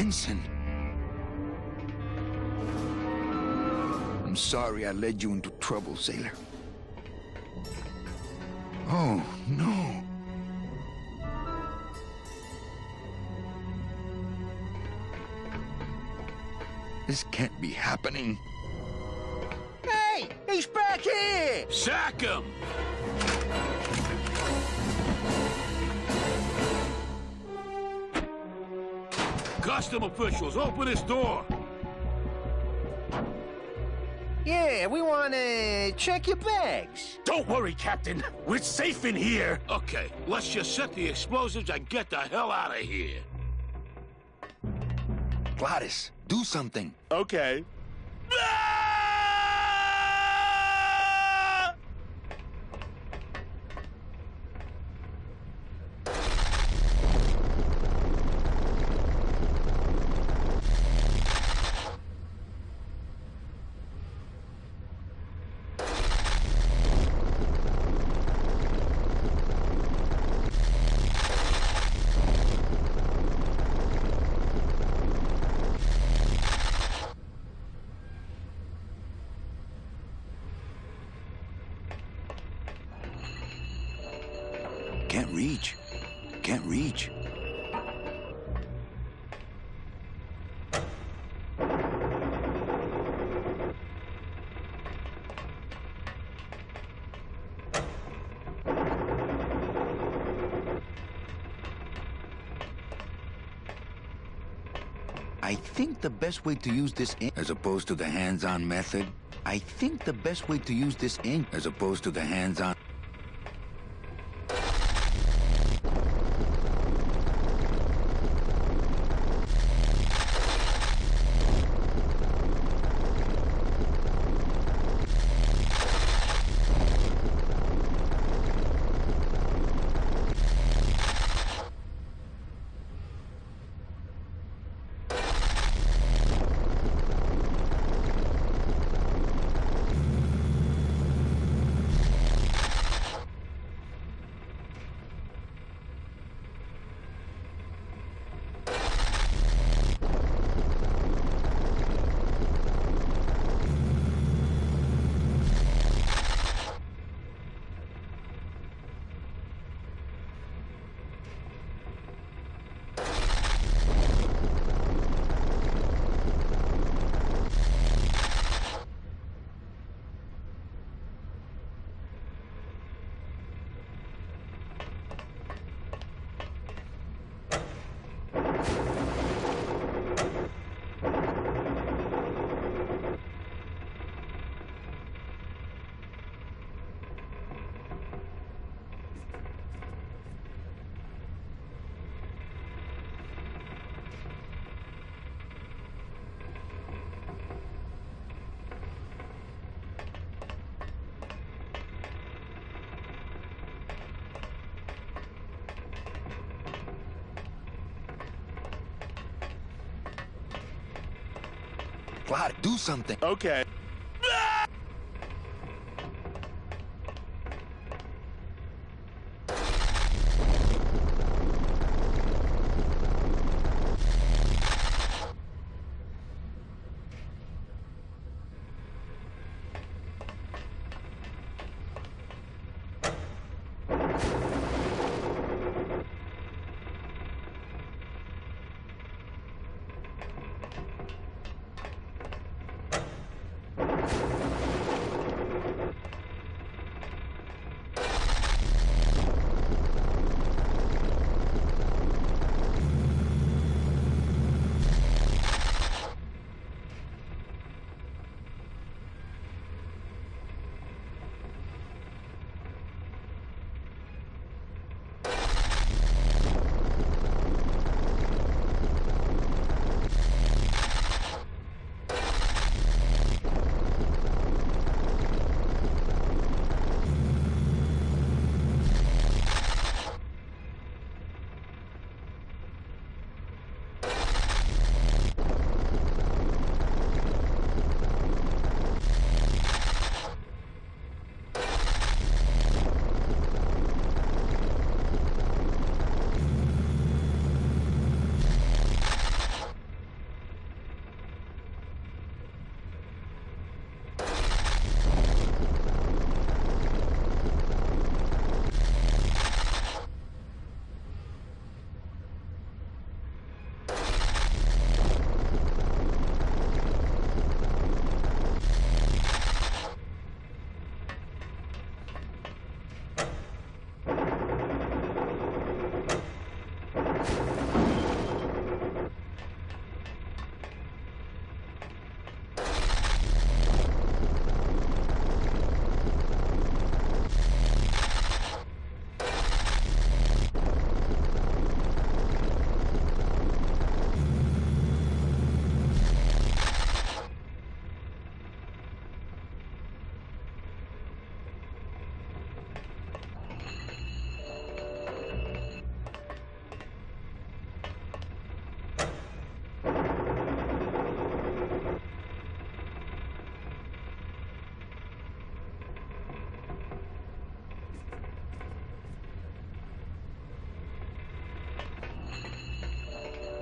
Jensen. I'm sorry I led you into trouble, sailor. Oh, no. This can't be happening. Hey, he's back here! Sack him! Custom officials, open this door! Yeah, we want to check your bags. Don't worry, Captain. We're safe in here. Okay, let's just set the explosives and get the hell out of here. Gladys, do something. Okay. Can't reach. Can't reach. I think the best way to use this ink, as opposed to the hands-on method, I think the best way to use this ink, as opposed to the hands-on... Glad, do something. Okay.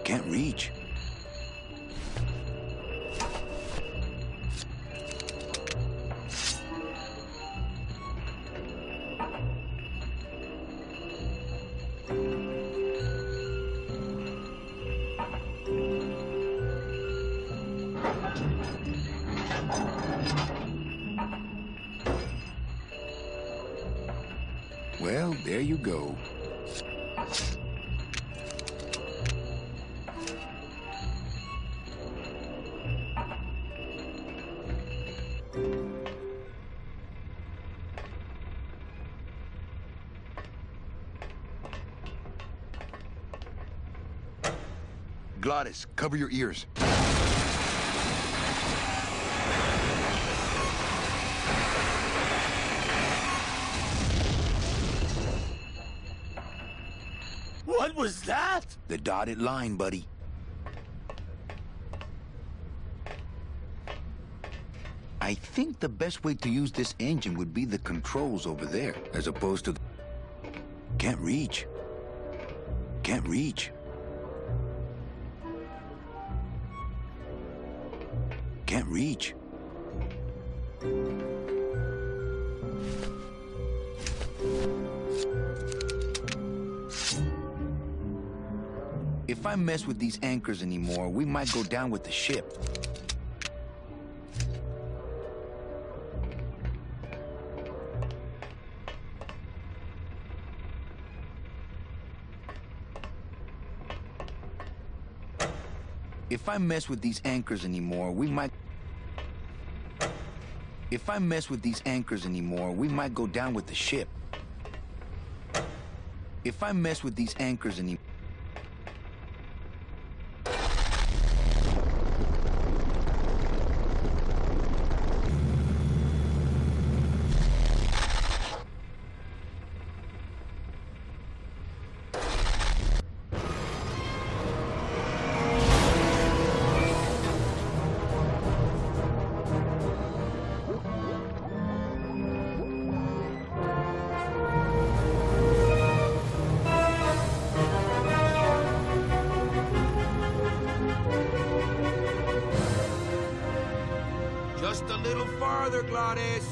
Can't reach. Well, there you go. Glottis, cover your ears. What was that? The dotted line, buddy. I think the best way to use this engine would be the controls over there, as opposed to... Can't reach. Can't reach. Can't reach. If I mess with these anchors anymore, we might go down with the ship. If I mess with these anchors anymore, we might... If I mess with these anchors anymore, we might go down with the ship. If I mess with these anchors anymore... Just a little farther, Glottis.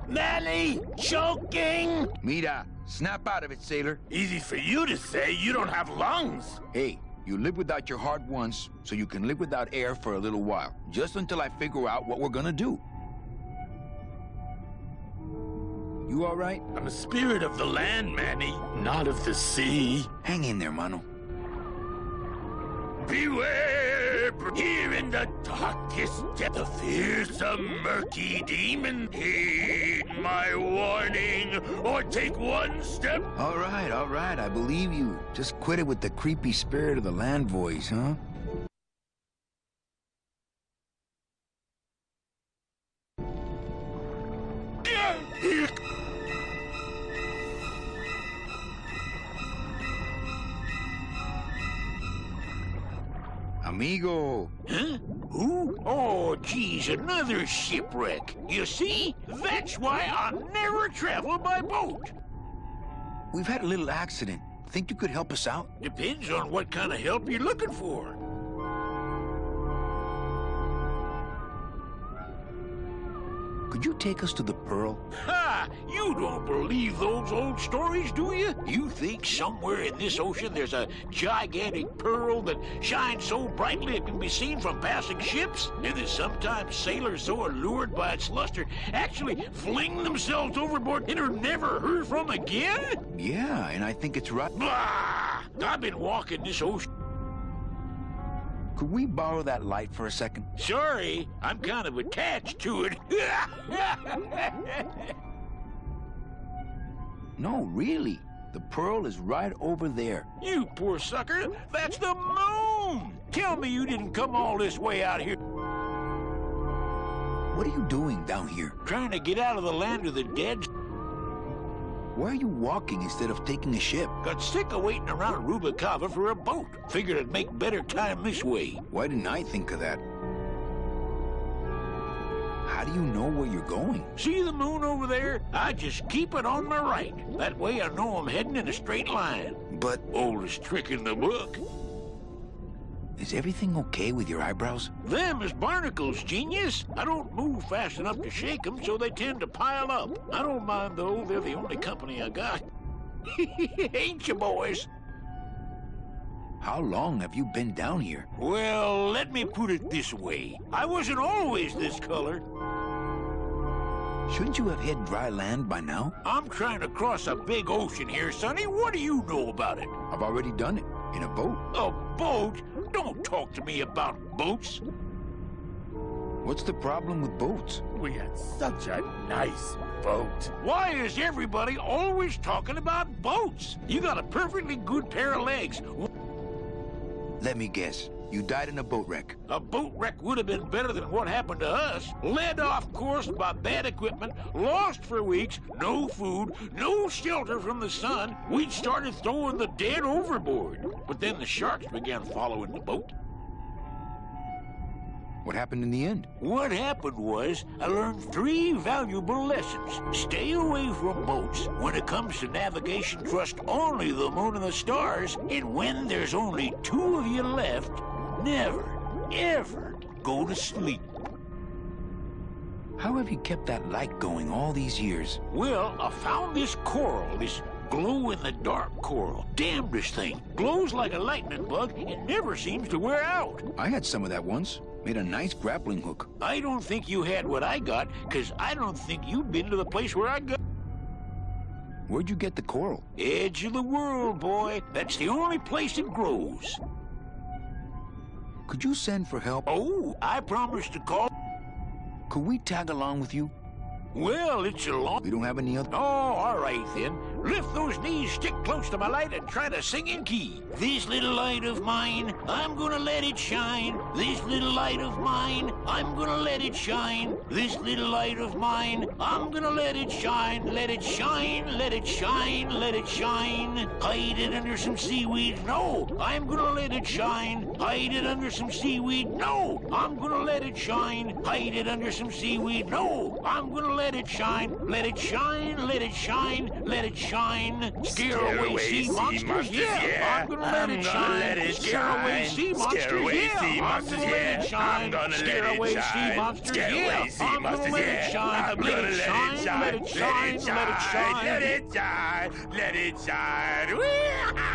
Manny, choking? Mira, snap out of it, sailor. Easy for you to say. You don't have lungs. Hey, you live without your heart once, so you can live without air for a little while. Just until I figure out what we're gonna do. You all right? I'm a spirit of the land, Manny, not of the sea. Hang in there, mano. Beware! Here in the darkest depth, the fearsome, murky demon. Heed my warning, or take one step. All right, I believe you. Just quit it with the creepy spirit of the land voice, huh? Amigo. Huh? Who? Oh, geez, another shipwreck. You see? That's why I'll never travel by boat. We've had a little accident. Think you could help us out? Depends on what kind of help you're looking for. Could you take us to the Pearl? Ha! You don't believe those old stories, do you? You think somewhere in this ocean there's a gigantic pearl that shines so brightly it can be seen from passing ships? And that sometimes sailors so allured by its luster actually fling themselves overboard and are never heard from again? Yeah, and I think it's right. Blah! I've been walking this ocean. Could we borrow that light for a second? Sorry, I'm kind of attached to it. No, really. The pearl is right over there. You poor sucker, that's the moon! Tell me you didn't come all this way out here What are you doing down here? trying to get out of the land of the dead. Why are you walking instead of taking a ship? Got sick of waiting around Rubicava for a boat. Figured I'd make better time this way. Why didn't I think of that? How do you know where you're going? See the moon over there? I just keep it on my right. That way I know I'm heading in a straight line. But Oldest trick in the book. is everything okay with your eyebrows? Them is barnacles, genius. I don't move fast enough to shake them, so they tend to pile up. I don't mind, though. They're the only company I got. Ain't you, boys? How long have you been down here? Well, let me put it this way. I wasn't always this color. Shouldn't you have hit dry land by now? I'm trying to cross a big ocean here, Sonny. What do you know about it? I've already done it. In a boat. A boat? Don't talk to me about boats. What's the problem with boats? We had such a nice boat. Why is everybody always talking about boats? You got a perfectly good pair of legs. Let me guess. You died in a boat wreck. A boat wreck would have been better than what happened to us. Led off course by bad equipment, lost for weeks, no food, no shelter from the sun. We'd started throwing the dead overboard. But then the sharks began following the boat. What happened in the end? What happened was, I learned 3 valuable lessons. Stay away from boats. When it comes to navigation, trust only the moon and the stars. And when there's only 2 of you left, never, ever go to sleep. How have you kept that light going all these years? Well, I found this coral, this glow-in-the-dark coral. Damnedest thing. Glows like a lightning bug and never seems to wear out. I had some of that once. Made a nice grappling hook. I don't think you had what I got, because I don't think you've been to the place where I got. Where'd you get the coral? Edge of the world, boy. That's the only place it grows. Could you send for help? Oh, I promised to call. Could we tag along with you? Well, it's a long... We don't have any other... Oh, all right, then. Lift those knees, stick close to my light, and try to sing in key. This little light of mine, I'm gonna let it shine. This little light of mine, I'm gonna let it shine. This little light of mine, I'm gonna let it shine. Let it shine, let it shine, let it shine. Hide it under some seaweed. No, I'm gonna let it shine. Hide it under some seaweed. No, I'm gonna let it shine. Hide it under some seaweed. No, I'm gonna let it shine. Let it shine, let it shine, let it shine. Scare away sea monsters. Yeah, I'm gonna let it shine. Scare away sea monsters. Yeah, I'm gonna let it shine. Scare away sea monsters. Yeah, I'm gonna let it shine. Let it shine, let it shine, let it shine. Let it shine, let it shine.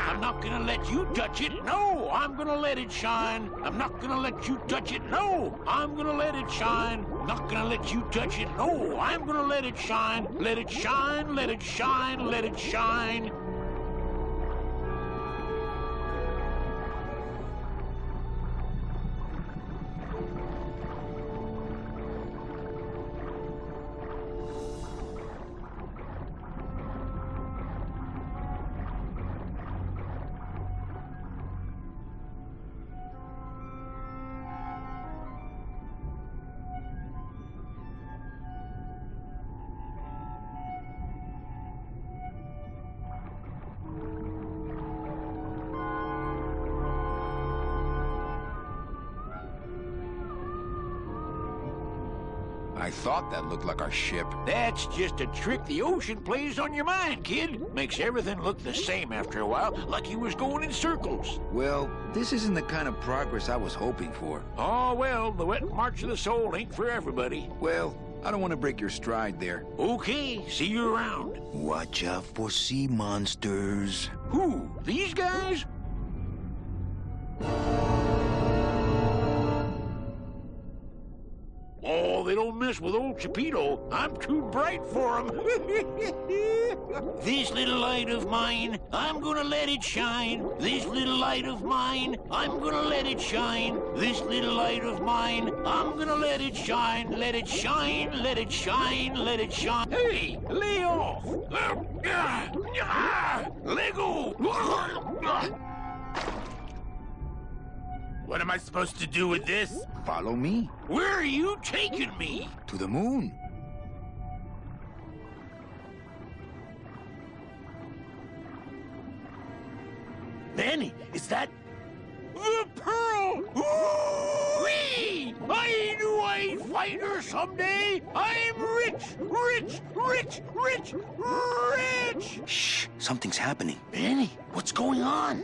I'm not gonna let you touch it. No, I'm gonna let it shine. I'm not gonna let you touch it. No, I'm gonna let it shine. I'm not gonna let you touch it. No, I'm gonna let it shine. Let it shine, let it shine, let it shine. I thought that looked like our ship. That's just a trick the ocean plays on your mind, kid. Makes everything look the same after a while, like you was going in circles. Well, this isn't the kind of progress I was hoping for. Oh, well, the wet march of the soul ain't for everybody. Well, I don't want to break your stride there. Okay, see you around. Watch out for sea monsters. Who? These guys? Oh, they don't mess with old Chipito. I'm too bright for him. This little light of mine, I'm gonna let it shine. This little light of mine, I'm gonna let it shine. This little light of mine, I'm gonna let it shine. Let it shine, let it shine, let it shine. Hey, lay off. Let go. What am I supposed to do with this? Follow me. Where are you taking me? To the moon. Manny, is that... The pearl! Whee! I knew I'd find her someday! I'm rich, rich, rich, rich, rich! Shh, something's happening. Manny, what's going on?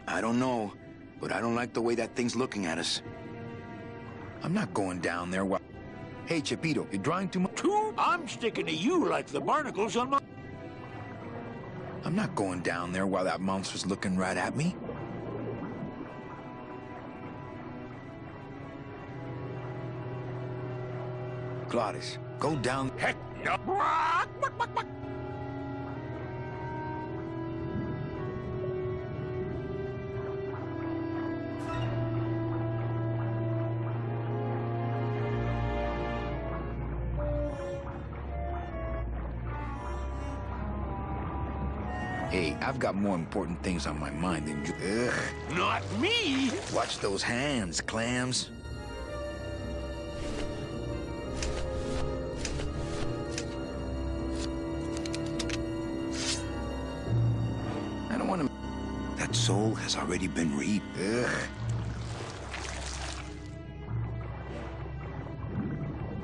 I don't know, but I don't like the way that thing's looking at us. I'm not going down there while... Hey, Chipito, you're drawing too much... I'm sticking to you like the barnacles on my... I'm not going down there while that monster's looking right at me. Gladys, go down... Heck no! Hey, I've got more important things on my mind than you... Ugh. Not me! Watch those hands, clams. I don't want to... That soul has already been reaped. Ugh.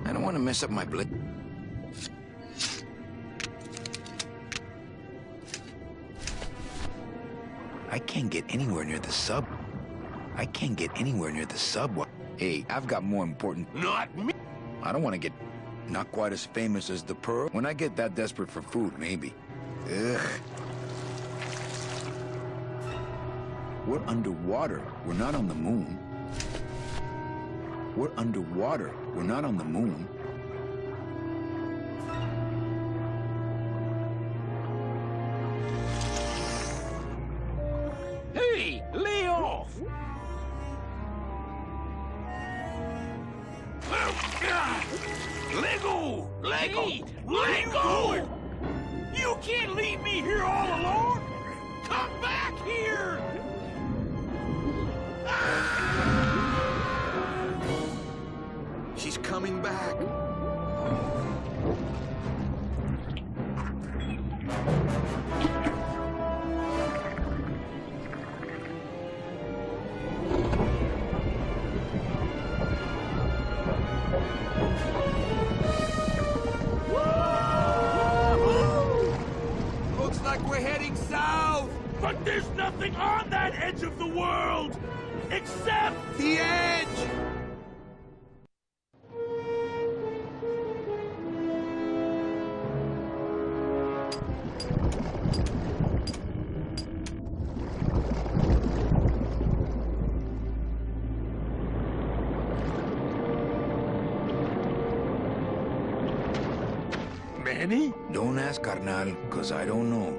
I don't want to mess up my blood. I can't get anywhere near the sub. I can't get anywhere near the subway. Hey, I've got more important... Not me! I don't want to get not quite as famous as the Pearl. When I get that desperate for food, maybe. Ugh. We're underwater. We're not on the moon. We're underwater. We're not on the moon. Hey, lay off! Let go! Let go! Let go! You can't leave me here all alone! Come back here! She's coming back. Looks like we're heading south. But there's nothing on that edge of the world! Except... The edge! Manny? Don't ask, carnal, because I don't know.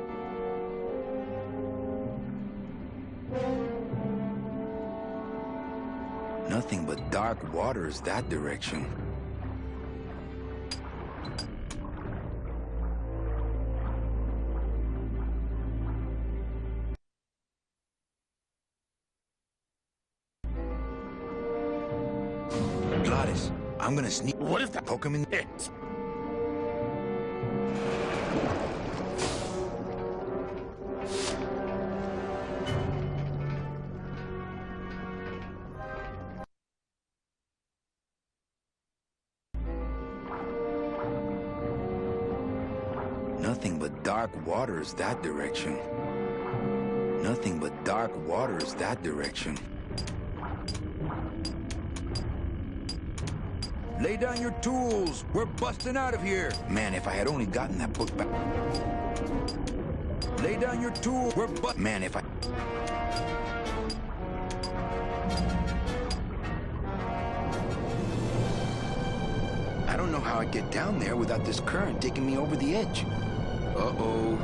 Nothing but dark waters that direction. Gladys, I'm gonna sneak... What if that Poke him in... hit? Nothing but dark waters that direction. Nothing but dark waters that direction. Lay down your tools. We're busting out of here. Man, if I had only gotten that book back. Lay down your tools. We're Man, if I... I don't know how I'd get down there without this current taking me over the edge. Uh-oh.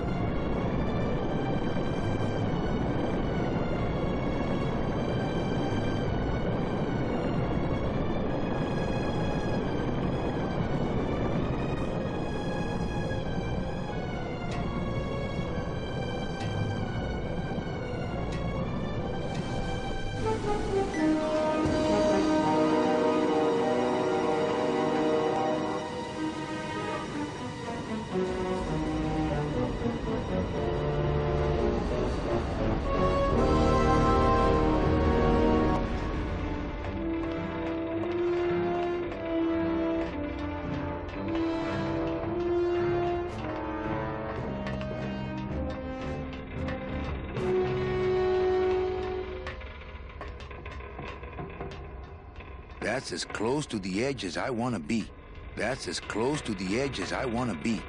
That's as close to the edge as I want to be. That's as close to the edge as I want to be.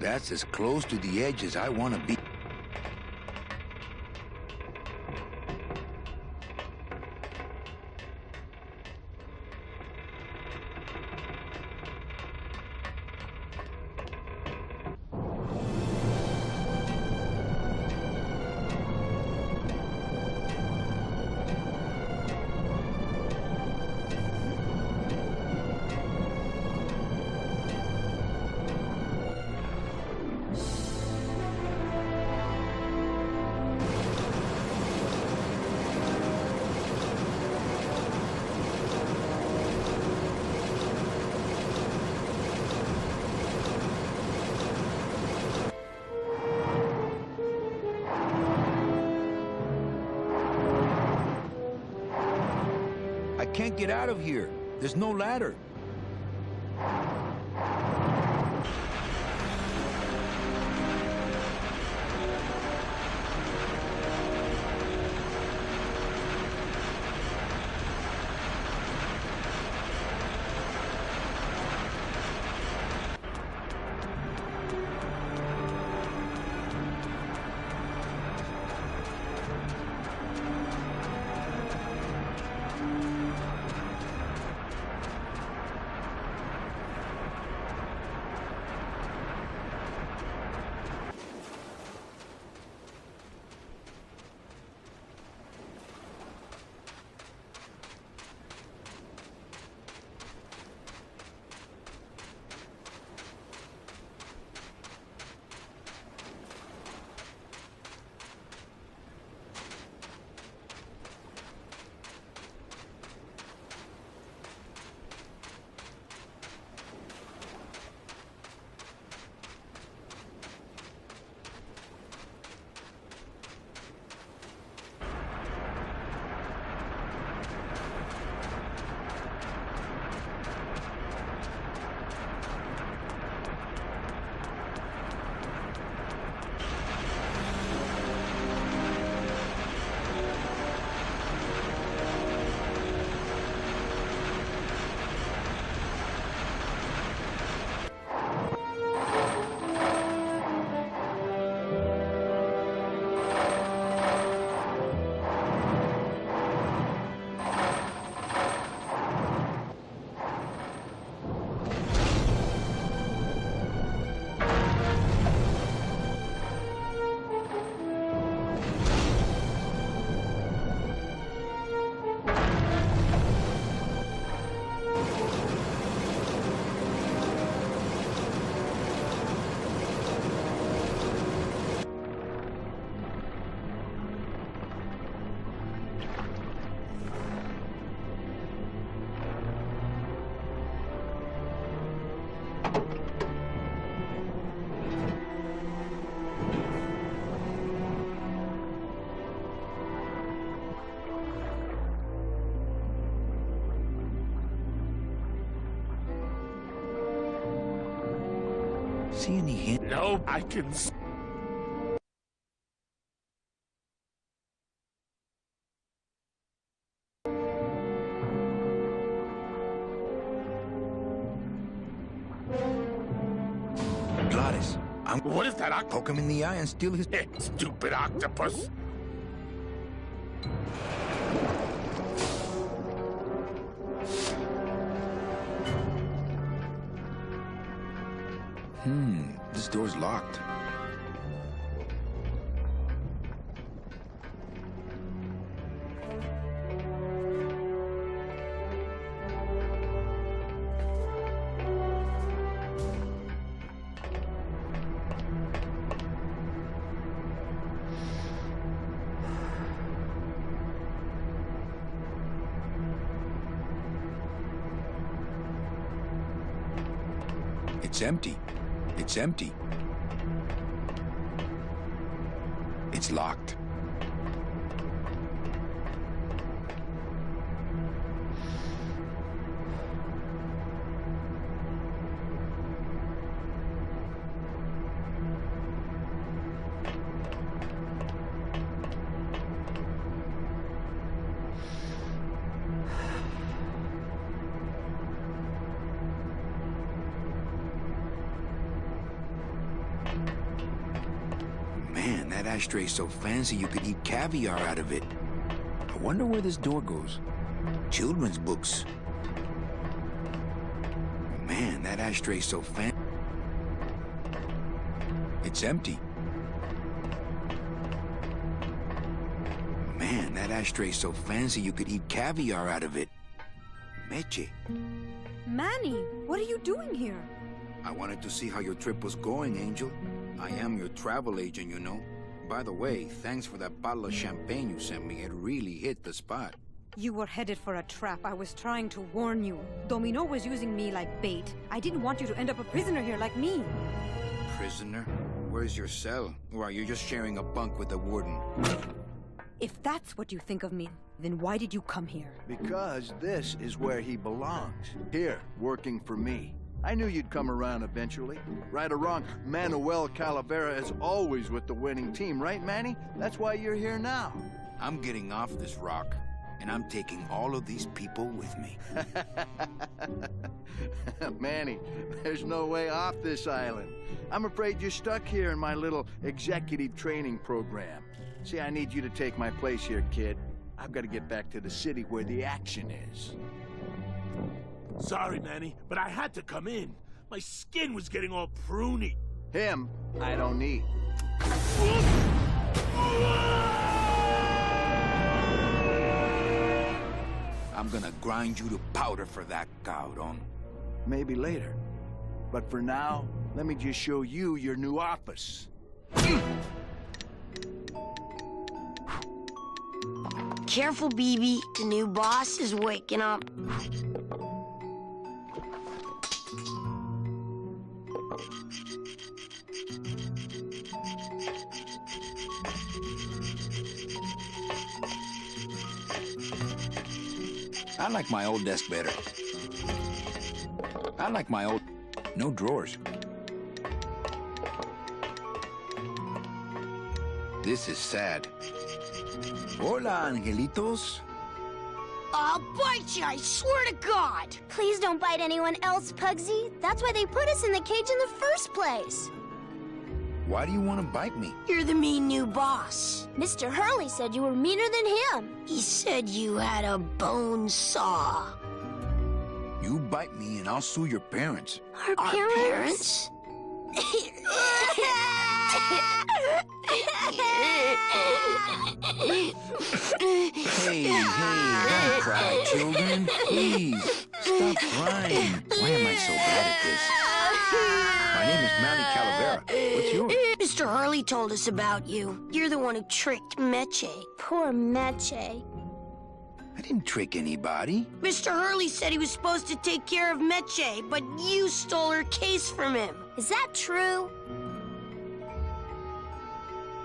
That's as close to the edge as I want to be. I can't get out of here. There's no ladder. See any hint? No, I can What is that octopus? Poke him in the eye and steal his... Stupid octopus. This door's locked. It's empty. It's empty. It's locked. Man, that ashtray's so fancy you could eat caviar out of it. I wonder where this door goes. Children's books. Man, that ashtray's so fancy. It's empty. Man, that ashtray's so fancy you could eat caviar out of it. Meche. Manny, what are you doing here? I wanted to see how your trip was going, Angel. I am your travel agent, you know. By the way, thanks for that bottle of champagne you sent me. It really hit the spot. You were headed for a trap. I was trying to warn you. Domino was using me like bait. I didn't want you to end up a prisoner here like me. Prisoner? Where's your cell? Or are you just sharing a bunk with the warden? If that's what you think of me, then why did you come here? Because this is where he belongs. Here, working for me. I knew you'd come around eventually. Right or wrong, Manuel Calavera is always with the winning team, right, Manny? That's why you're here now. I'm getting off this rock, and I'm taking all of these people with me. Manny, there's no way off this island. I'm afraid you're stuck here in my little executive training program. See, I need you to take my place here, kid. I've got to get back to the city where the action is. Sorry, Manny, but I had to come in. My skin was getting all pruny. Him, I don't need. I'm gonna grind you to powder for that, cabrón. Maybe later. But for now, let me just show you your new office. Careful, BB. The new boss is waking up. I like my old desk better. I like my old... No drawers. This is sad. Hola, angelitos. I'll bite you, I swear to God! Please don't bite anyone else, Pugsy. That's why they put us in the cage in the first place. Why do you want to bite me? You're the mean new boss. Mr. Hurley said you were meaner than him. He said you had a bone saw. You bite me and I'll sue your parents. Our parents? Hey, don't cry, children. Please, stop crying. Why am I so bad at this? My name is Manny Calavera. What's yours? Mr. Hurley told us about you. You're the one who tricked Meche. Poor Meche. I didn't trick anybody. Mr. Hurley said he was supposed to take care of Meche, but you stole her case from him. Is that true?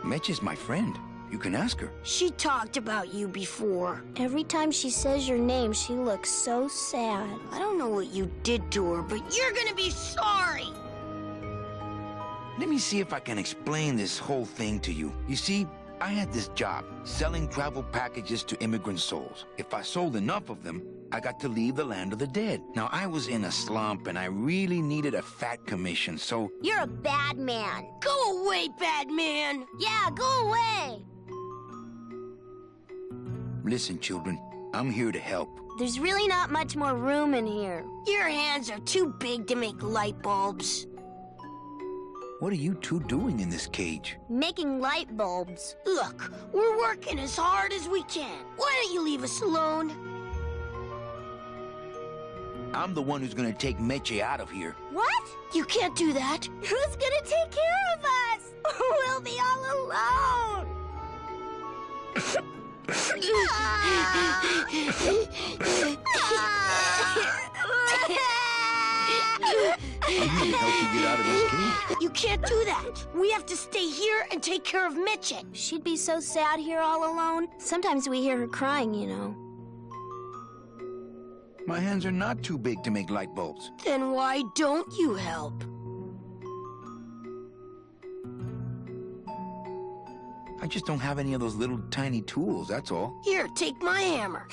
Meche's my friend. You can ask her. She talked about you before. Every time she says your name, she looks so sad. I don't know what you did to her, but you're gonna be sorry. Let me see if I can explain this whole thing to you. You see, I had this job, selling travel packages to immigrant souls. If I sold enough of them, I got to leave the land of the dead. Now, I was in a slump, and I really needed a fat commission, so... You're a bad man. Go away, bad man. Yeah, go away. Listen, children, I'm here to help. There's really not much more room in here. Your hands are too big to make light bulbs. What are you two doing in this cage? Making light bulbs. Look, we're working as hard as we can. Why don't you leave us alone? I'm the one who's gonna take Meche out of here. What? You can't do that. Who's gonna take care of us? We'll be all alone. I'm gonna help you get out of this cage. You can't do that. We have to stay here and take care of Meche. She'd be so sad here all alone. Sometimes we hear her crying, you know. My hands are not too big to make light bulbs. Then why don't you help? I just don't have any of those little tiny tools, that's all. Here, take my hammer.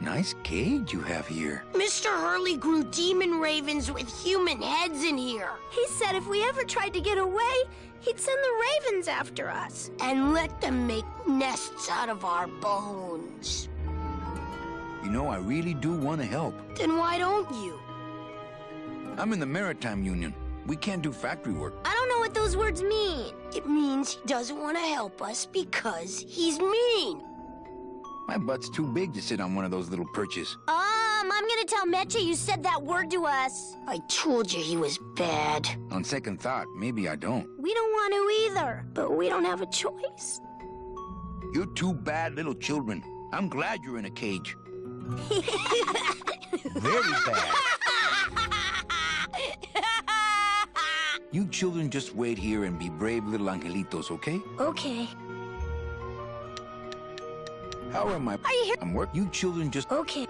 Nice cage you have here. Mr. Hurley grew demon ravens with human heads in here. He said if we ever tried to get away, he'd send the ravens after us. And let them make nests out of our bones. You know, I really do want to help. Then why don't you? I'm in the Maritime Union. We can't do factory work. I don't know what those words mean. It means he doesn't want to help us because he's mean. My butt's too big to sit on one of those little perches. I'm gonna tell Meche you said that word to us. I told you he was bad. On second thought, maybe I don't. We don't want to either, but we don't have a choice. You're two bad little children. I'm glad you're in a cage. Very bad. You children just wait here and be brave little angelitos, okay? Okay. How am I? Are you here? I'm work. You children just... Okay.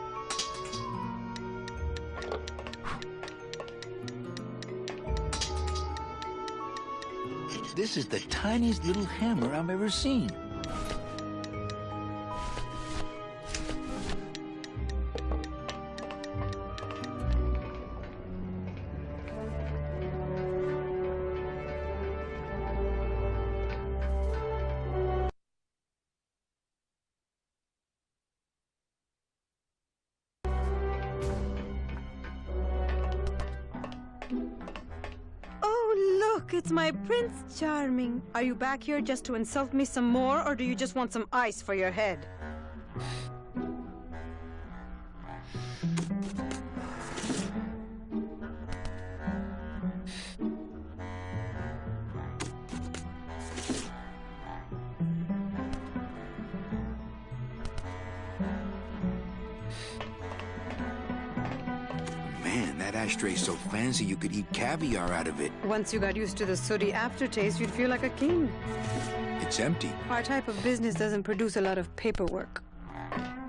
This is the tiniest little hammer I've ever seen. Look, it's my Prince Charming. Are you back here just to insult me some more, or do you just want some ice for your head? That ashtray's so fancy you could eat caviar out of it. Once you got used to the sooty aftertaste, you'd feel like a king. It's empty. Our type of business doesn't produce a lot of paperwork.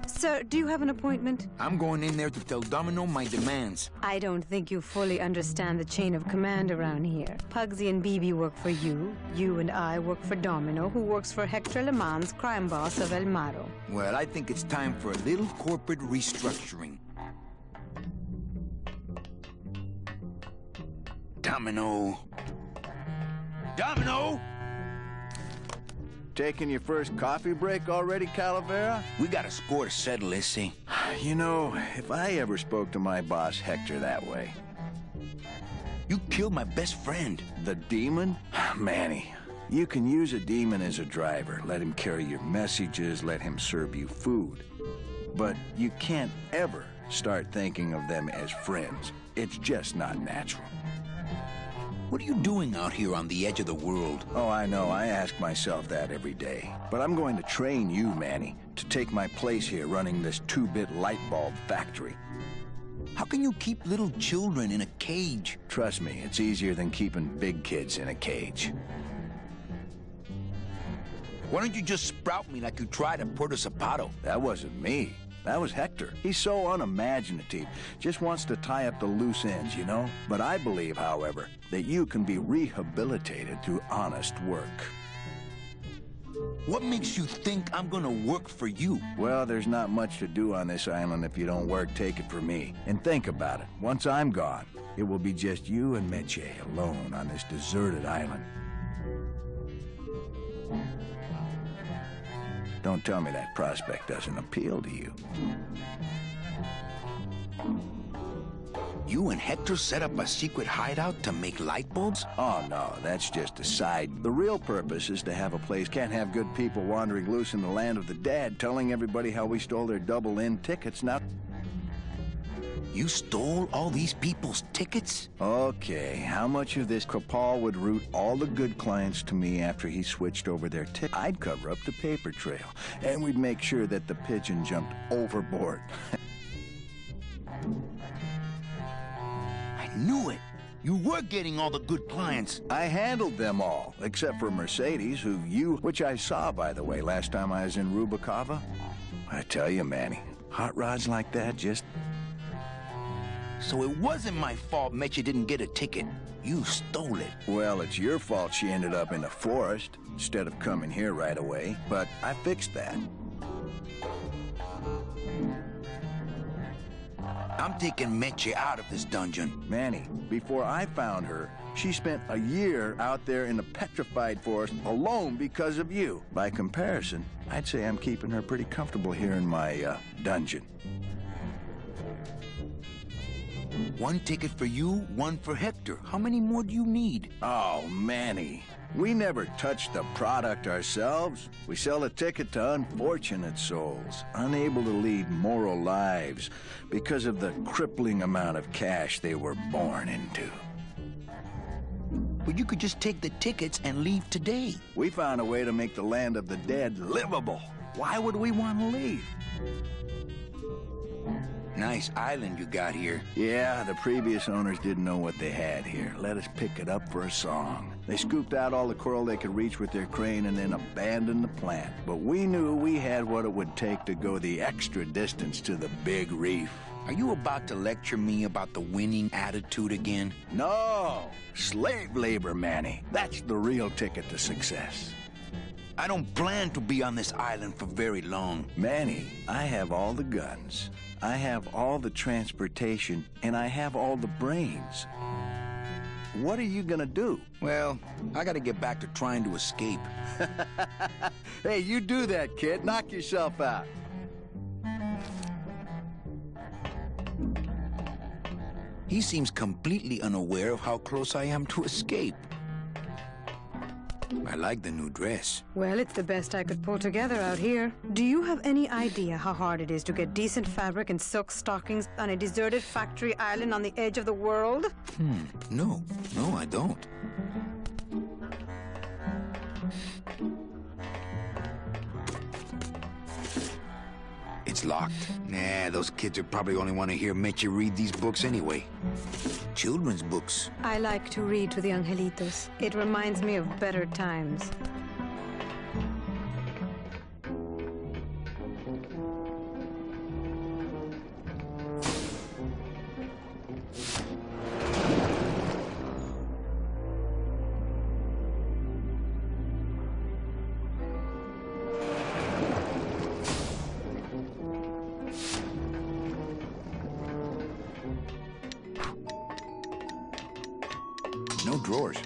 Sir, do you have an appointment? I'm going in there to tell Domino my demands. I don't think you fully understand the chain of command around here. Pugsy and BB work for you. You and I work for Domino, who works for Hector Le Mans, crime boss of El Maro. Well, I think it's time for a little corporate restructuring. Domino. Domino! Taking your first coffee break already, Calavera? We got a score to settle, Issy. You know, if I ever spoke to my boss Hector that way... You killed my best friend. The demon? Manny, you can use a demon as a driver. Let him carry your messages, let him serve you food. But you can't ever start thinking of them as friends. It's just not natural. What are you doing out here on the edge of the world? Oh, I know. I ask myself that every day. But I'm going to train you, Manny, to take my place here running this 2-bit light bulb factory. How can you keep little children in a cage? Trust me, it's easier than keeping big kids in a cage. Why don't you just sprout me like you tried at Puerto Zapato? That wasn't me. That was Hector. He's so unimaginative. Just wants to tie up the loose ends, you know? But I believe, however, that you can be rehabilitated through honest work. What makes you think I'm gonna work for you? Well, there's not much to do on this island if you don't work, take it from me. And think about it. Once I'm gone, it will be just you and Meche alone on this deserted island. Don't tell me that prospect doesn't appeal to you. You and Hector set up a secret hideout to make light bulbs? Oh, no, that's just a side. The real purpose is to have a place. Can't have good people wandering loose in the land of the dead, telling everybody how we stole their double-in tickets. Now, you stole all these people's tickets? okay, how much of this Kripal would route all the good clients to me after he switched over their tickets? I'd cover up the paper trail, and we'd make sure that the pigeon jumped overboard. I knew it. You were getting all the good clients. I handled them all, except for Mercedes, which I saw, by the way, last time I was in Rubikava. I tell you, Manny, hot rods like that just... So it wasn't my fault Meche didn't get a ticket. You stole it. Well, it's your fault she ended up in the forest instead of coming here right away, but I fixed that. I'm taking Meche out of this dungeon. Manny, before I found her, she spent a year out there in the petrified forest alone because of you. By comparison, I'd say I'm keeping her pretty comfortable here in my dungeon. One ticket for you, one for Hector. How many more do you need? Oh, Manny, we never touch the product ourselves. We sell a ticket to unfortunate souls, unable to lead moral lives because of the crippling amount of cash they were born into. But you could just take the tickets and leave today. We found a way to make the land of the dead livable. Why would we want to leave? Nice island you got here. Yeah, the previous owners didn't know what they had here. Let us pick it up for a song. They scooped out all the coral they could reach with their crane and then abandoned the plant. But we knew we had what it would take to go the extra distance to the big reef. Are you about to lecture me about the winning attitude again? No! Slave labor, Manny. That's the real ticket to success. I don't plan to be on this island for very long. Manny, I have all the guns. I have all the transportation, and I have all the brains. What are you gonna do? Well, I gotta get back to trying to escape. Hey, you do that, kid. Knock yourself out. He seems completely unaware of how close I am to escape. I like the new dress. Well, it's the best I could pull together out here. Do you have any idea how hard it is to get decent fabric and silk stockings on a deserted factory island on the edge of the world? No, I don't. It's locked. Nah, those kids would probably only want to hear Meche read these books anyway. Children's books. I like to read to the angelitos. It reminds me of better times. No drawers.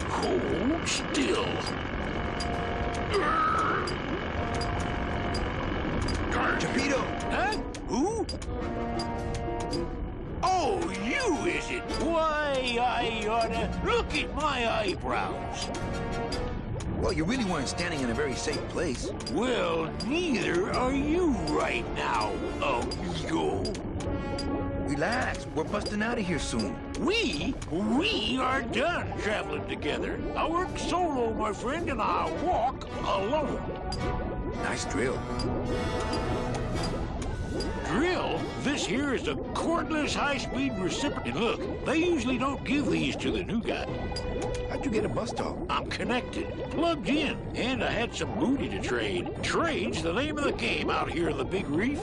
Hold still. Geppetto! Huh? Who? Oh, you, is it? Why, I oughta look at my eyebrows. Well, you really weren't standing in a very safe place. Well, neither are you right now, amigo. Relax. We're busting out of here soon. We are done traveling together. I work solo, my friend, and I walk alone. Nice drill. Drill? This here is a cordless high-speed reciprocator. And look, they usually don't give these to the new guy. How'd you get a bus stop? I'm connected, plugged in, and I had some booty to trade. Trade's the name of the game out here in the Big Reef.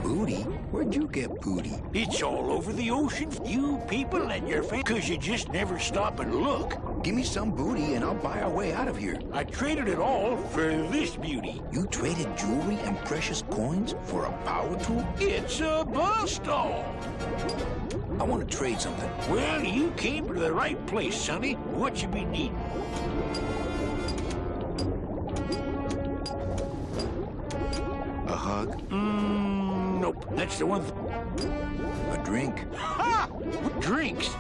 Booty? Where'd you get booty? It's all over the ocean. You people and your fans, because you just never stop and look. Give me some booty and I'll buy our way out of here. I traded it all for this beauty. You traded jewelry and precious coins for a power tool? It's a bus stall. I want to trade something. Well, you came to the right place, sonny. What you be needing? A hug? Nope. That's the one. A drink? Ha! Drinks?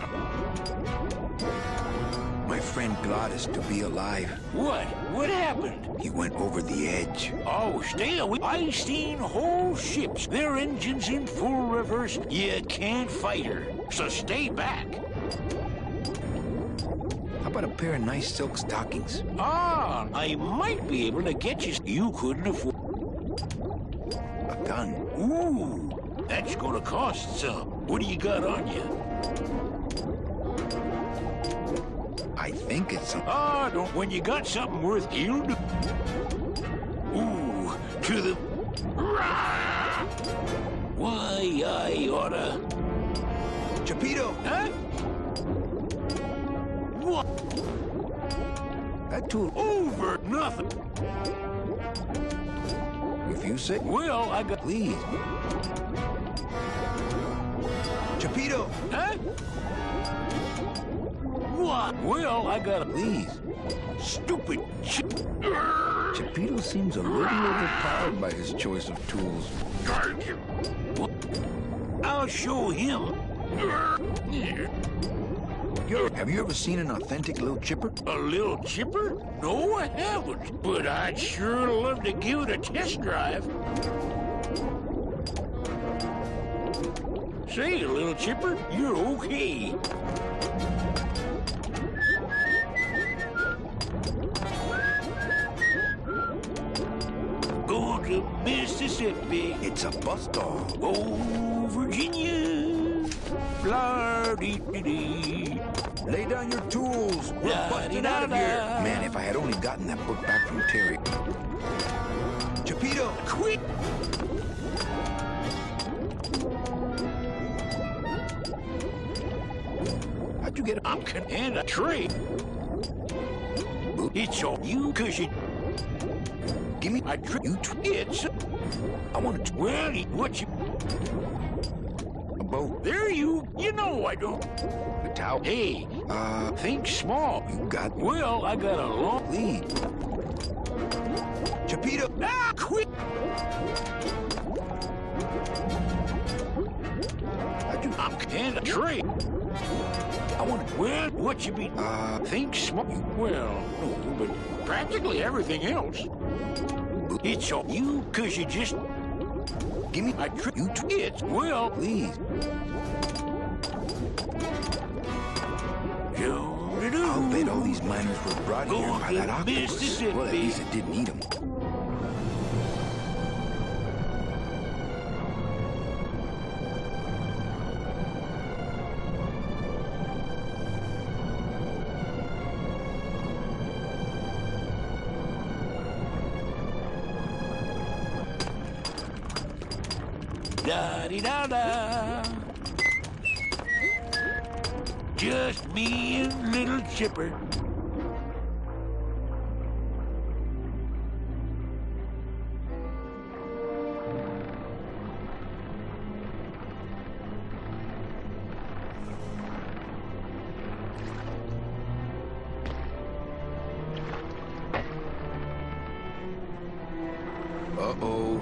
My friend Gladys to be alive. What? What happened? He went over the edge. Oh, stay away. I seen whole ships, their engines in full reverse. You can't fight her, so stay back. How about a pair of nice silk stockings? Ah, I might be able to get you. You couldn't afford. A gun. Ooh, that's gonna cost some. What do you got on you? I think it's a... Ah, don't. When you got something worth, you'll do. Ooh, to the. Rah! Why, I oughta. Chapito! Huh? What? That tool... Over nothing. If you say... Well, I got. Please. Chapito! Huh? What? Well, I got. Please. Stupid. Chapito seems a little overpowered by his choice of tools. What? I'll show him. Have you ever seen an authentic little chipper? A little chipper? No, I haven't. But I'd sure love to give it a test drive. Say, little chipper, you're okay. Going to Mississippi. It's a bus stall. Oh, Virginia. Blah-dee-dee-dee. Lay down your tools. We're busting out of here. Man, if I had only gotten that book back from Terry. Chapito! Quick! How'd you get a... And a tree. It's all you, cause you... Give me... You... It's... I want to... Well, what you... A boat. There you... You know I don't... A towel. Hey, think small. You got... Well, I got a long... Please. Chapito! Ah, quick! How'd you... And a tree. I want to... Well, what you be... Think small. Well, no, but practically everything else. It's all you, cause you just... Give me... You... It's... Well... Please. Do-do-do. I'll bet all these miners were brought here Going by to that octopus. Mississippi. Well, at least it didn't eat them. Da-dee-da-da. Just me and little Chipper. Uh-oh.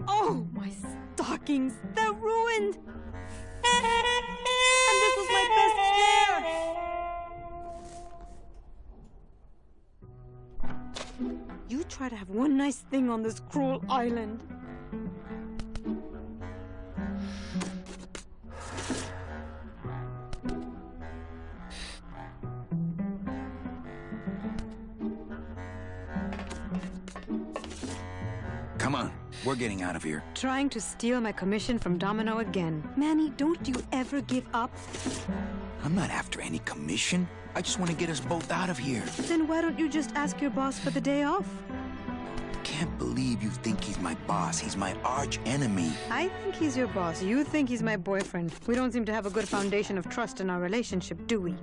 Oh, my stockings! They're ruined! And this was my best pair! You try to have one nice thing on this cruel island. Come on, we're getting out of here. Trying to steal my commission from Domino again. Manny, don't you ever give up? I'm not after any commission. I just want to get us both out of here. Then why don't you just ask your boss for the day off? Can't believe you think he's my boss. He's my arch enemy. I think he's your boss. You think he's my boyfriend. We don't seem to have a good foundation of trust in our relationship, do we?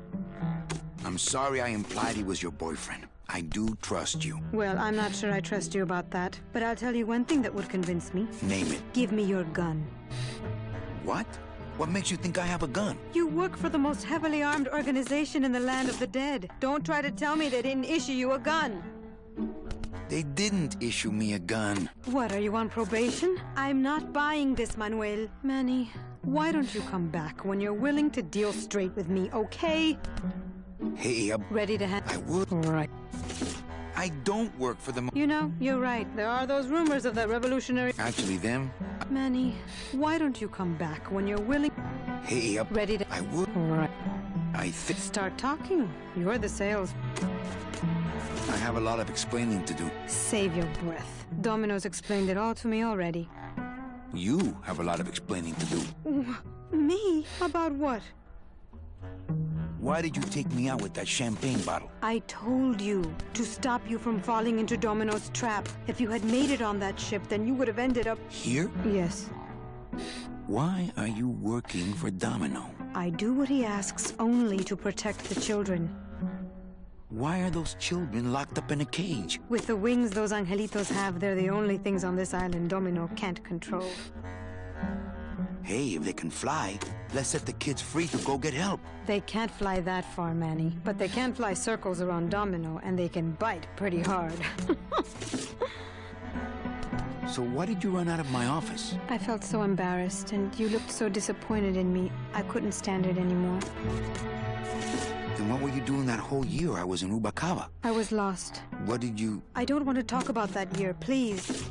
I'm sorry I implied he was your boyfriend. I do trust you. Well, I'm not sure I trust you about that. But I'll tell you one thing that would convince me. Name it. Give me your gun. What? What makes you think I have a gun? You work for the most heavily armed organization in the land of the dead. Don't try to tell me they didn't issue you a gun. They didn't issue me a gun. What, are you on probation? I'm not buying this, Manuel. Manny, why don't you come back when you're willing to deal straight with me, okay? Hey, Ready to I would. All right. I don't work for the... You know, you're right. There are those rumors of that revolutionary... Actually, them... Manny, why don't you come back when you're willing... Hey, Ready to... I would. All right. I think... Start talking. You're the sales... I have a lot of explaining to do. Save your breath. Domino's explained it all to me already. You have a lot of explaining to do. Me? About what? Why did you take me out with that champagne bottle? I told you to stop you from falling into Domino's trap. If you had made it on that ship, then you would have ended up... Here? Yes. Why are you working for Domino? I do what he asks only to protect the children. Why are those children locked up in a cage? With the wings those angelitos have, they're the only things on this island Domino can't control. Hey, if they can fly, let's set the kids free to go get help. They can't fly that far, Manny. But they can fly circles around Domino, and they can bite pretty hard. So why did you run out of my office? I felt so embarrassed, and you looked so disappointed in me. I couldn't stand it anymore. Then what were you doing that whole year I was in Rubacava? I was lost. What did you... I don't want to talk about that year, please.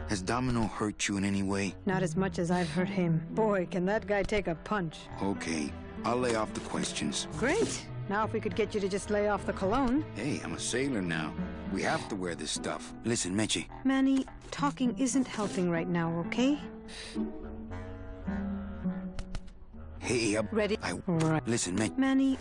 Has Domino hurt you in any way? Not as much as I've hurt him. Boy, can that guy take a punch. Okay, I'll lay off the questions. Great. Now if we could get you to just lay off the cologne. Hey, I'm a sailor now. We have to wear this stuff. Listen, Meche. Manny, talking isn't helping right now, okay? Hey, Ready? All right. Listen, Meche. Manny...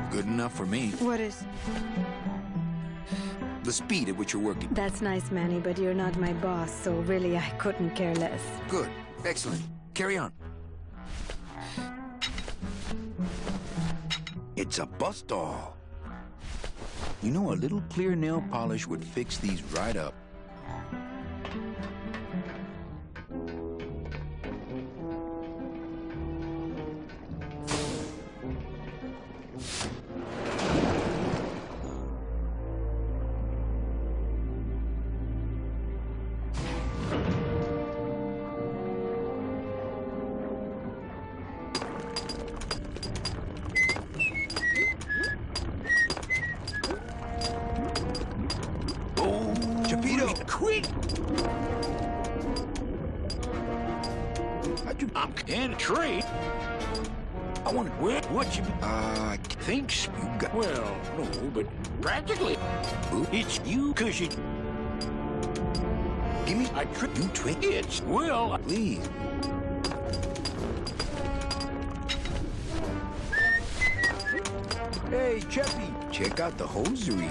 Good enough for me. What is... The speed at which you're working. That's nice, Manny, but you're not my boss, so really I couldn't care less. Good. Excellent. Carry on. It's a bust doll. You know, a little clear nail polish would fix these right up. I'm in a trade. I want to... What you... Thinks you got... Well, no, but practically. It's you, 'cause you... Give me... I trick You trick? It's... Well... Please. Hey, Cheppy, check out the hosiery.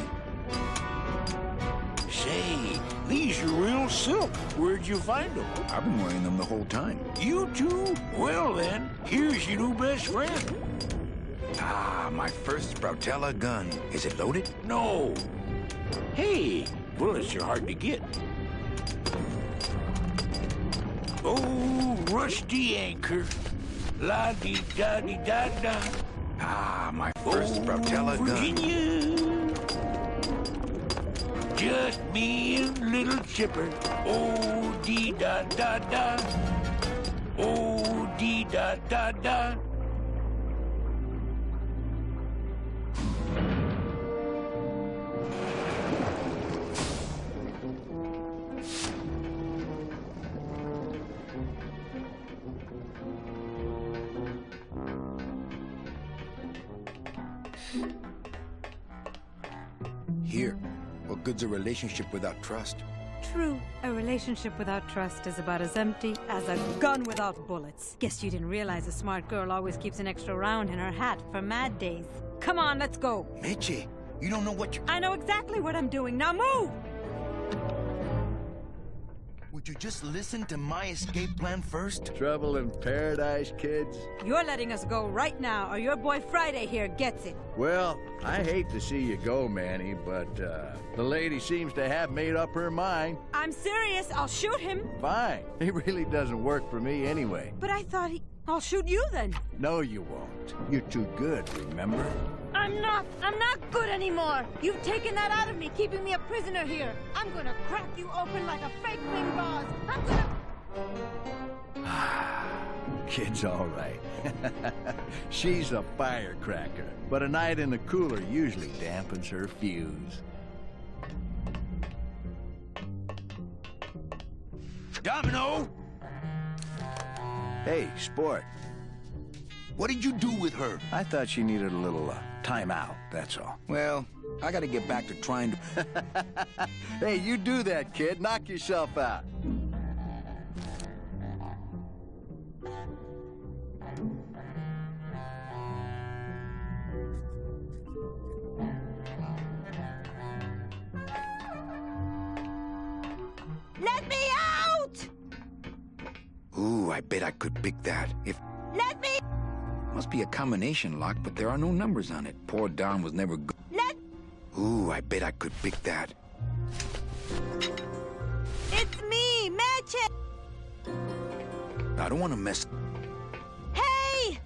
Say, these are real silk. Where'd you find them? I've been wearing them the whole time. You too? Well then, here's your new best friend. Ah, my first Sproutella gun. Is it loaded? No. Hey, bullets are hard to get. Oh, rusty anchor. La-dee-da-dee-da-da. Ah, my first Brotella gun. Virginia. Just me and little Chipper. Oh, dee-da-da-da. Oh, dee-da-da-da. Here, what good's a relationship without trust? True. A relationship without trust is about as empty as a gun without bullets. Guess you didn't realize a smart girl always keeps an extra round in her hat for mad days. Come on, let's go. Meche, you don't know what you... I know exactly what I'm doing. Now move! Would you just listen to my escape plan first? Trouble in paradise, kids? You're letting us go right now, or your boy Friday here gets it. Well, I hate to see you go, Manny, but the lady seems to have made up her mind. I'm serious. I'll shoot him. Fine. It really doesn't work for me anyway. But I thought I'll shoot you then. No, you won't. You're too good, remember? I'm not good anymore. You've taken that out of me, keeping me a prisoner here. I'm gonna crack you open like a fake thing vase. I'm gonna... Kid's all right. She's a firecracker, but a night in the cooler usually dampens her fuse. Domino! Hey, sport. What did you do with her? I thought she needed a little time out, that's all. Well, I gotta get back to trying to... Hey, you do that, kid. Knock yourself out. Let me out! Ooh, I bet I could pick that. If... Let me... Must be a combination lock, but there are no numbers on it. Poor Don was never good. Ooh, I bet I could pick that. It's me, Magic! I don't want to mess... Hey!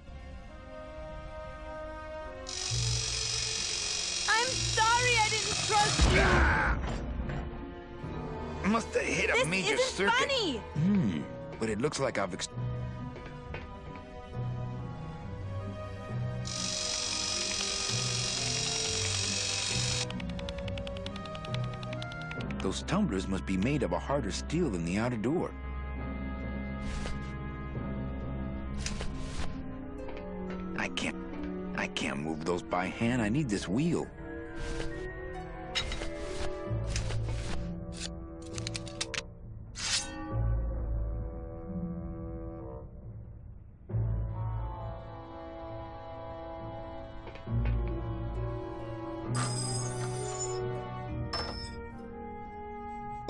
I'm sorry I didn't trust you! Must have hit a major This isn't circuit. funny! But it looks like I've... Those tumblers must be made of a harder steel than the outer door. I can't move those by hand. I need this wheel.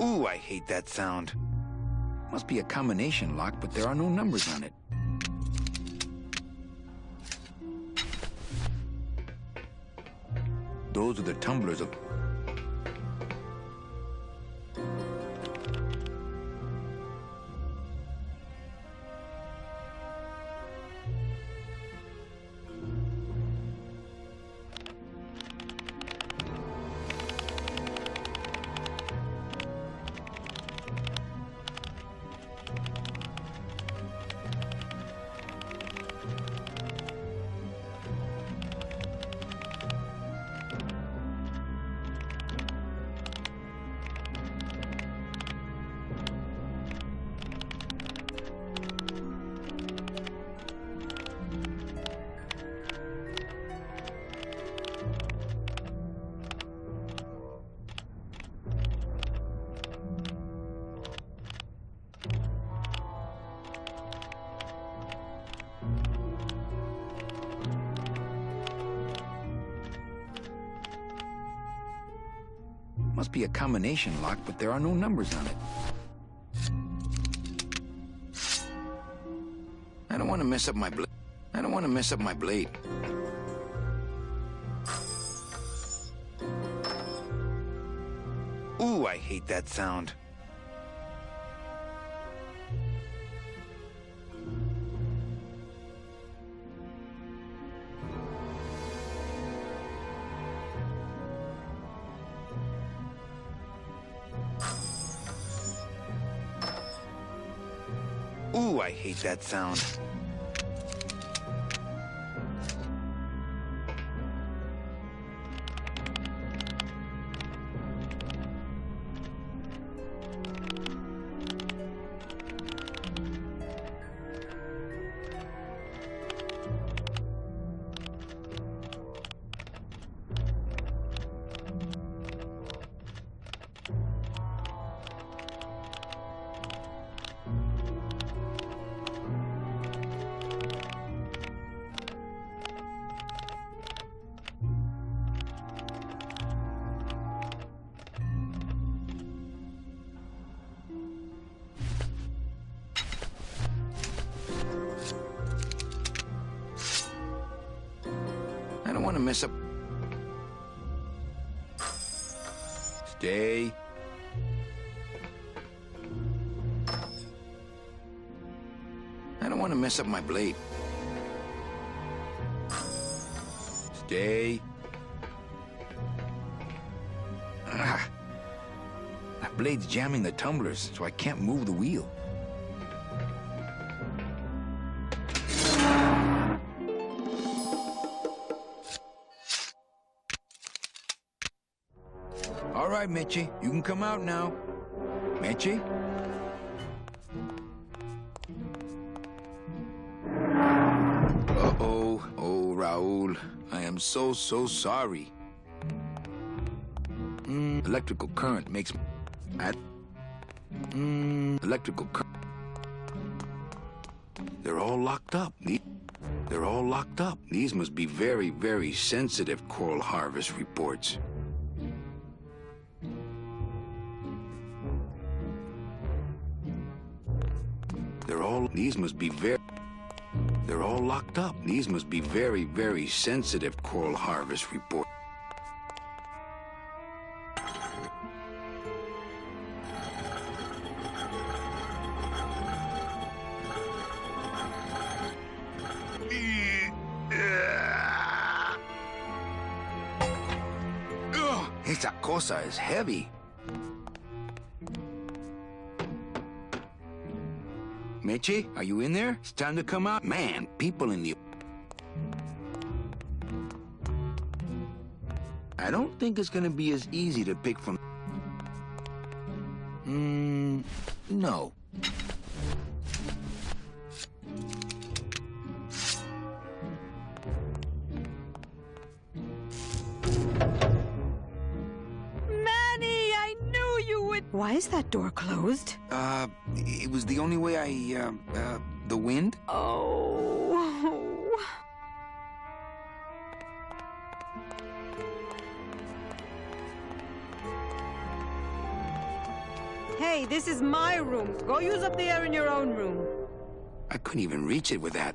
Ooh, I hate that sound. Must be a combination lock, but there are no numbers on it. Those are the tumblers of... Must be a combination lock, but there are no numbers on it. I don't want to mess up my blade. I don't want to mess up my blade. Ooh, I hate that sound. Ooh, I hate that sound. I don't want to mess up. Stay. I don't want to mess up my blade. Stay. Ah. That blade's jamming the tumblers, so I can't move the wheel. All right, Mitchie, you can come out now. Mitchie? Uh-oh. Oh, Raul. I am so sorry. Electrical current makes... Electrical current... They're all locked up. They're all locked up. These must be very sensitive coral harvest reports. These must be They're all locked up. These must be very sensitive coral harvest report. Esa cosa is heavy. Mitchie, are you in there? It's time to come out. Man, people in the... I don't think it's gonna be as easy to pick from... No. Why is that door closed? It was the only way the wind? Oh. Hey, this is my room. Go use up the air in your own room. I couldn't even reach it with that.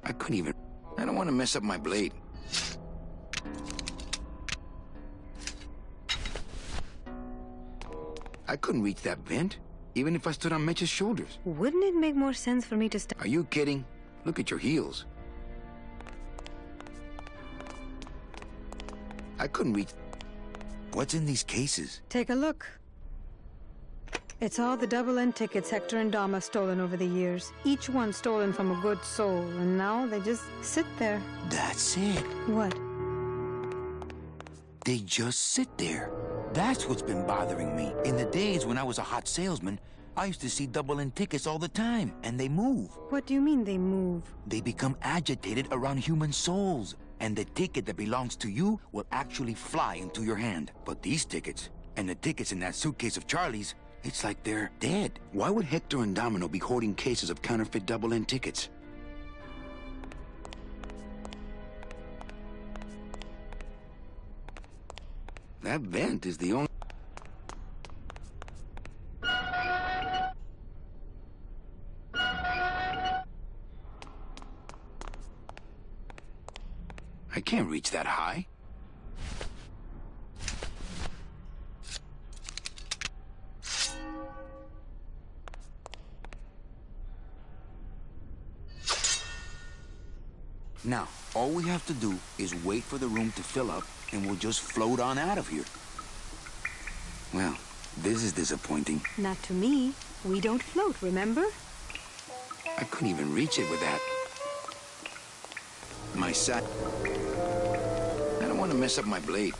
I don't want to mess up my blade. I couldn't reach that vent, even if I stood on Mitch's shoulders. Wouldn't it make more sense for me to Are you kidding? Look at your heels. I couldn't reach... What's in these cases? Take a look. It's all the double-end tickets Hector and Dom have stolen over the years. Each one stolen from a good soul, and now they just sit there. That's it. What? They just sit there. That's what's been bothering me. In the days when I was a hot salesman, I used to see double-end tickets all the time, and they move. What do you mean they move? They become agitated around human souls, and the ticket that belongs to you will actually fly into your hand. But these tickets, and the tickets in that suitcase of Charlie's, it's like they're dead. Why would Hector and Domino be hoarding cases of counterfeit double-end tickets? That vent is the only... I can't reach that high. Now, all we have to do is wait for the room to fill up, and we'll just float on out of here. Well, this is disappointing. Not to me. We don't float, remember? I couldn't even reach it with that. My sight. I don't want to mess up my blade.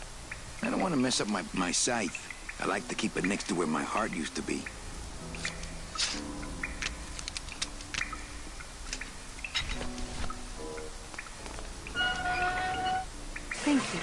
I don't want to mess up my scythe. I like to keep it next to where my heart used to be. Thank you.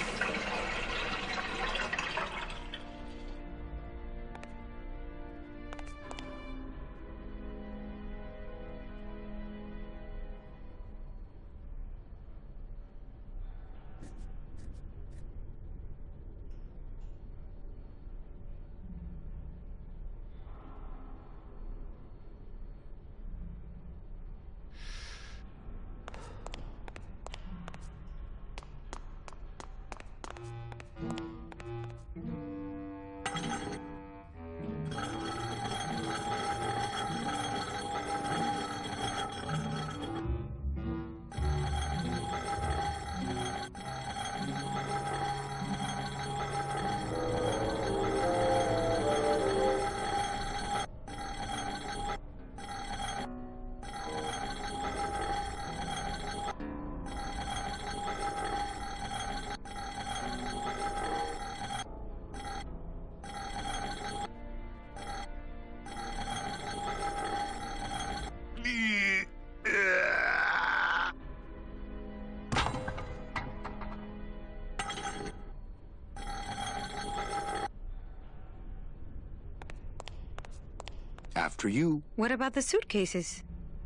After you. What about the suitcases?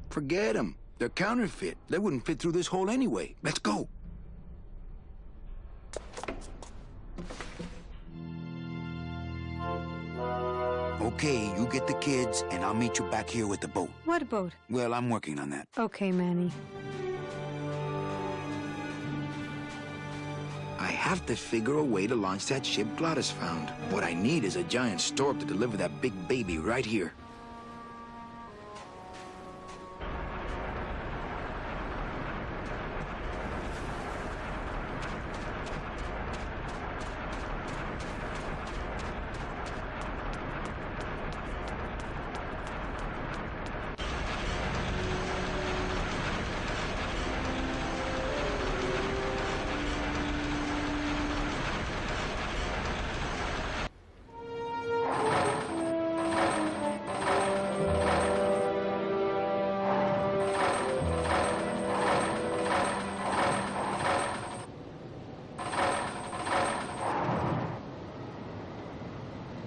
Forget them. They're counterfeit. They wouldn't fit through this hole anyway. Let's go. Okay, you get the kids, and I'll meet you back here with the boat. What boat? Well, I'm working on that. Okay, Manny. I have to figure a way to launch that ship Gladys found. What I need is a giant stork to deliver that big baby right here.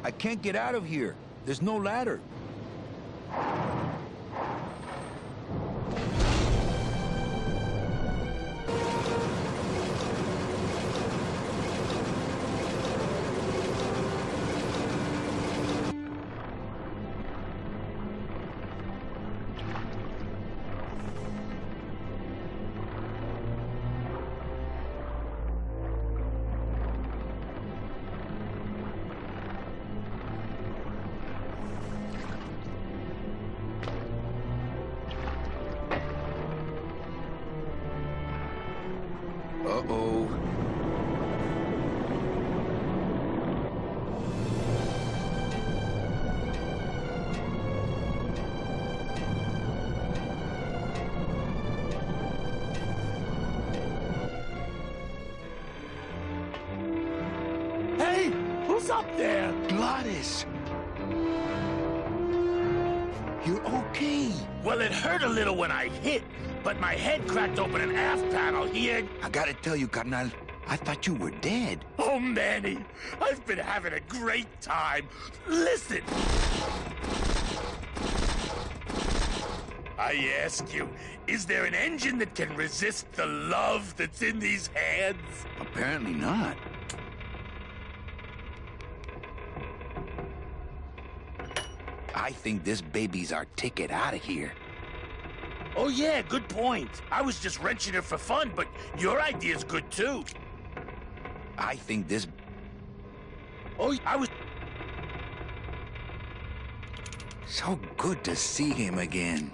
I can't get out of here. There's no ladder. Uh-oh. Hey, who's up there? Gladys! You're okay. Well, it hurt a little when I hit, but my head cracked open an aft panel here. I gotta tell you, carnal, I thought you were dead. Oh, Manny, I've been having a great time. Listen. I ask you, is there an engine that can resist the love that's in these hands? Apparently not. I think this baby's our ticket out of here. Oh, yeah, good point. I was just wrenching it for fun, but your idea's good, too. I think this... Oh, I was... So good to see him again.